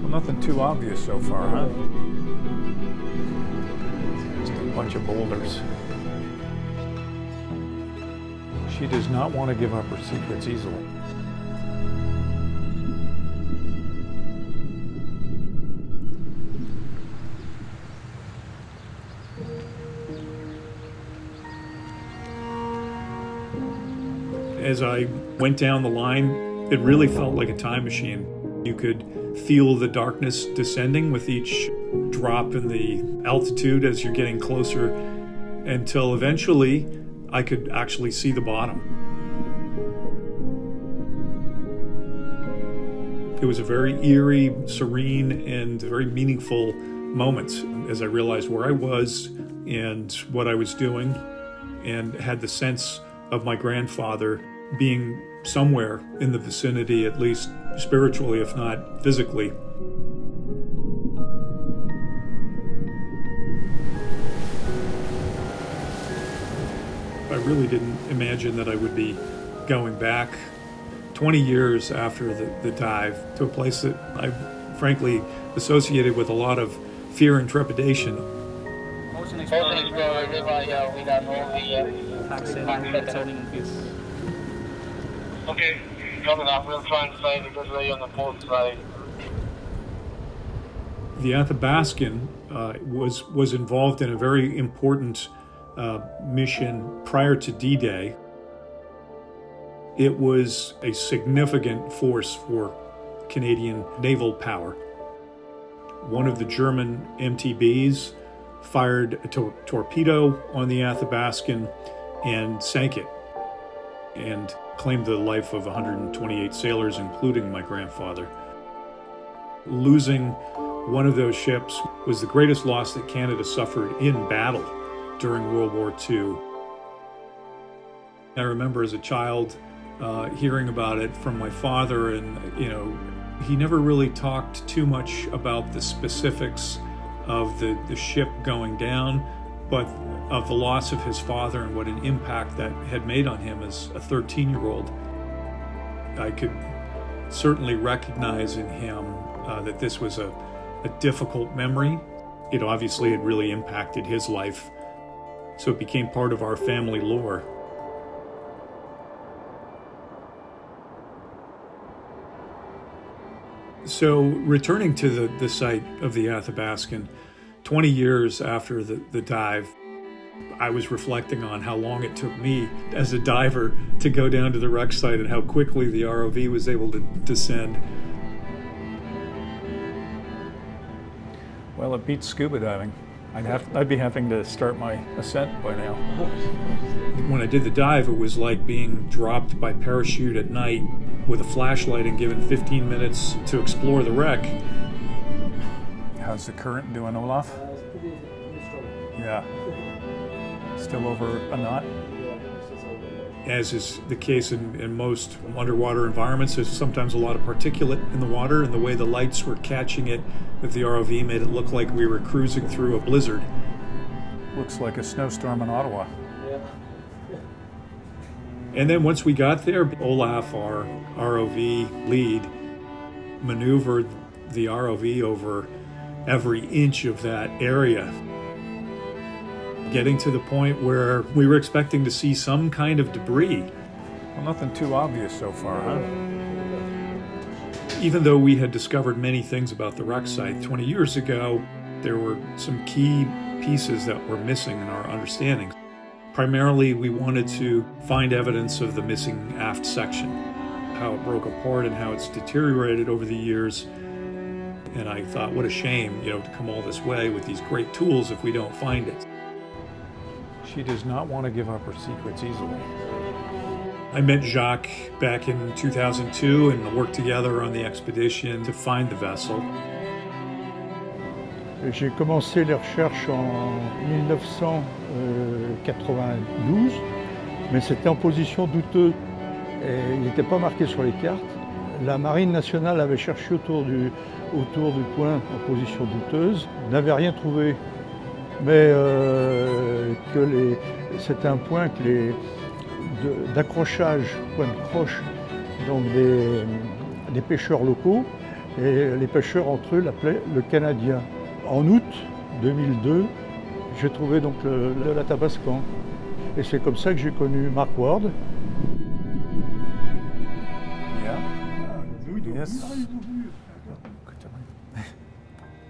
Well, nothing too obvious so far, huh? Just a bunch of boulders. She does not want to give up her secrets easily. As I went down the line, it really felt like a time machine. You could feel the darkness descending with each drop in the altitude as you're getting closer, until eventually I could actually see the bottom. It was a very eerie, serene, and very meaningful moment as I realized where I was and what I was doing, and had the sense of my grandfather being somewhere in the vicinity, at least spiritually, if not physically. I really didn't imagine that I would be going back 20 years after the dive to a place that I frankly associated with a lot of fear and trepidation. OceanXplorer, we got all the accent and returning in peace. Okay, coming up. We'll try and find a good way on the port side. The Athabaskan was involved in a very important mission prior to D-Day. It was a significant force for Canadian naval power. One of the German MTBs fired a torpedo on the Athabaskan and sank it, and claimed the life of 128 sailors, including my grandfather. Losing one of those ships was the greatest loss that Canada suffered in battle during World War II. I remember as a child hearing about it from my father, and he never really talked too much about the specifics of the ship going down, but of the loss of his father and what an impact that had made on him as a 13-year-old. I could certainly recognize in him that this was a difficult memory. It obviously had really impacted his life, so it became part of our family lore. So returning to the site of the Athabaskan, 20 years after the dive, I was reflecting on how long it took me as a diver to go down to the wreck site and how quickly the ROV was able to descend. Well, it beats scuba diving. I'd be having to start my ascent by now. When I did the dive, it was like being dropped by parachute at night with a flashlight and given 15 minutes to explore the wreck. How's the current doing, Olaf? It's pretty strong. Yeah. Still over a knot? As is the case in most underwater environments, there's sometimes a lot of particulate in the water, and the way the lights were catching it with the ROV made it look like we were cruising through a blizzard. Looks like a snowstorm in Ottawa. Yeah. And then once we got there, Olaf, our ROV lead, maneuvered the ROV over every inch of that area, getting to the point where we were expecting to see some kind of debris. Well, nothing too obvious so far, huh? Even though we had discovered many things about the wreck site 20 years ago, there were some key pieces that were missing in our understanding. Primarily, we wanted to find evidence of the missing aft section, how it broke apart and how it's deteriorated over the years. And I thought, what a shame, to come all this way with these great tools if we don't find it. She does not want to give up her secrets easily. I met Jacques back in 2002 and worked together on the expedition to find the vessel. J'ai commencé les recherches en 1992, mais c'était en position douteuse. Et il n'était pas marqué sur les cartes. La Marine nationale avait cherché autour du point en position douteuse, n'avait rien trouvé. Mais c'était un point d'accrochage, point de croche, donc des pêcheurs locaux, Et les pêcheurs entre eux l'appelaient le Canadien. En août 2002, j'ai trouvé donc l'Athabaskan. Et c'est comme ça que j'ai connu Mark Ward.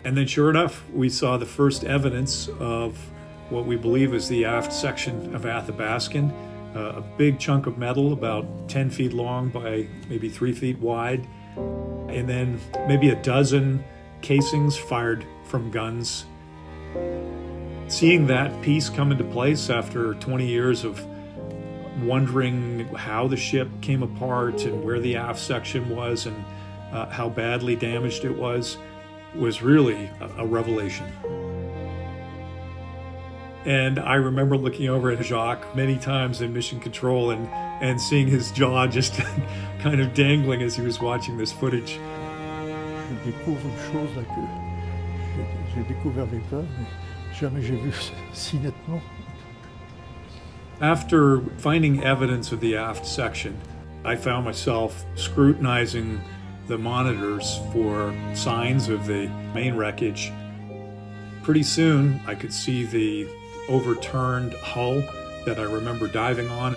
And then sure enough, we saw the first evidence of what we believe is the aft section of Athabaskan, a big chunk of metal about 10 feet long by maybe 3 feet wide, and then maybe a dozen casings fired from guns. Seeing that piece come into place after 20 years of wondering how the ship came apart and where the aft section was and how badly damaged it was really a revelation. And I remember looking over at Jacques many times in mission control and seeing his jaw just kind of dangling as he was watching this footage. Je découvre une chose là que j'ai découvert l'État, mais jamais j'ai vu si nettement. After finding evidence of the aft section, I found myself scrutinizing the monitors for signs of the main wreckage. Pretty soon, I could see the overturned hull that I remember diving on.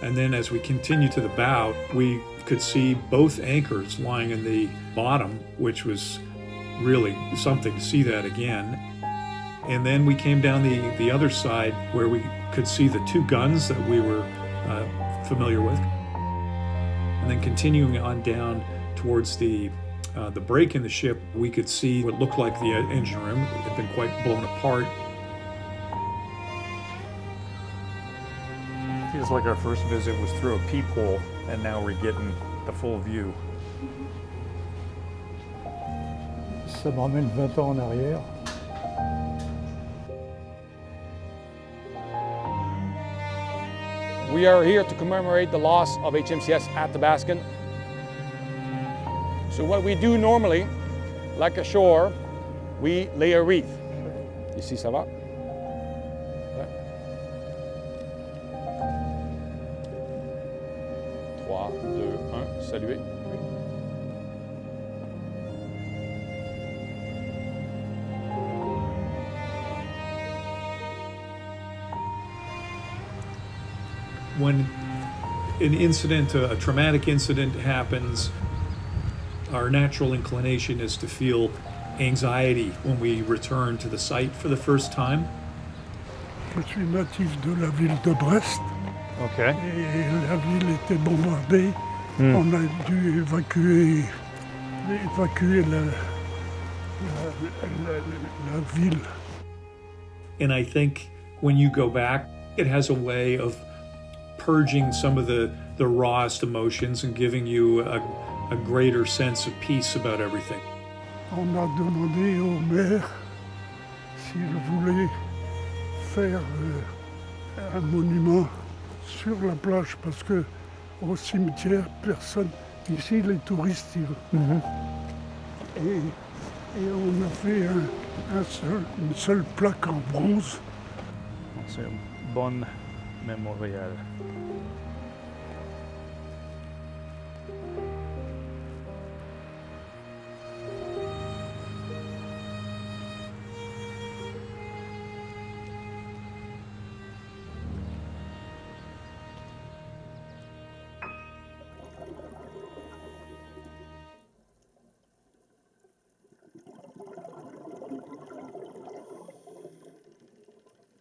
And then as we continued to the bow, we could see both anchors lying in the bottom, which was really something to see that again. And then we came down the other side where we could see the two guns that we were familiar with. And then continuing on down towards the break in the ship, we could see what looked like the engine room. It had been quite blown apart. Feels like our first visit was through a peephole, and now we're getting the full view. Ça me ramène 20 ans en arrière. We are here to commemorate the loss of HMCS Athabaskan. So what we do normally, like ashore, we lay a wreath. Ici, ça va? Ouais. 3, 2, 1, saluez. When an incident, a traumatic incident happens, our natural inclination is to feel anxiety when we return to the site for the first time. Je suis natif de la ville de Brest. Okay. Et la ville était bombardée. On a dû évacuer la ville. And I think when you go back, it has a way of purging some of the rawest emotions and giving you a greater sense of peace about everything. On a demandé au maire s'il voulait faire un monument sur la plage parce que au cimetière, personne. Ici, les touristes, et on a fait une seule plaque en bronze. C'est un bon mémorial.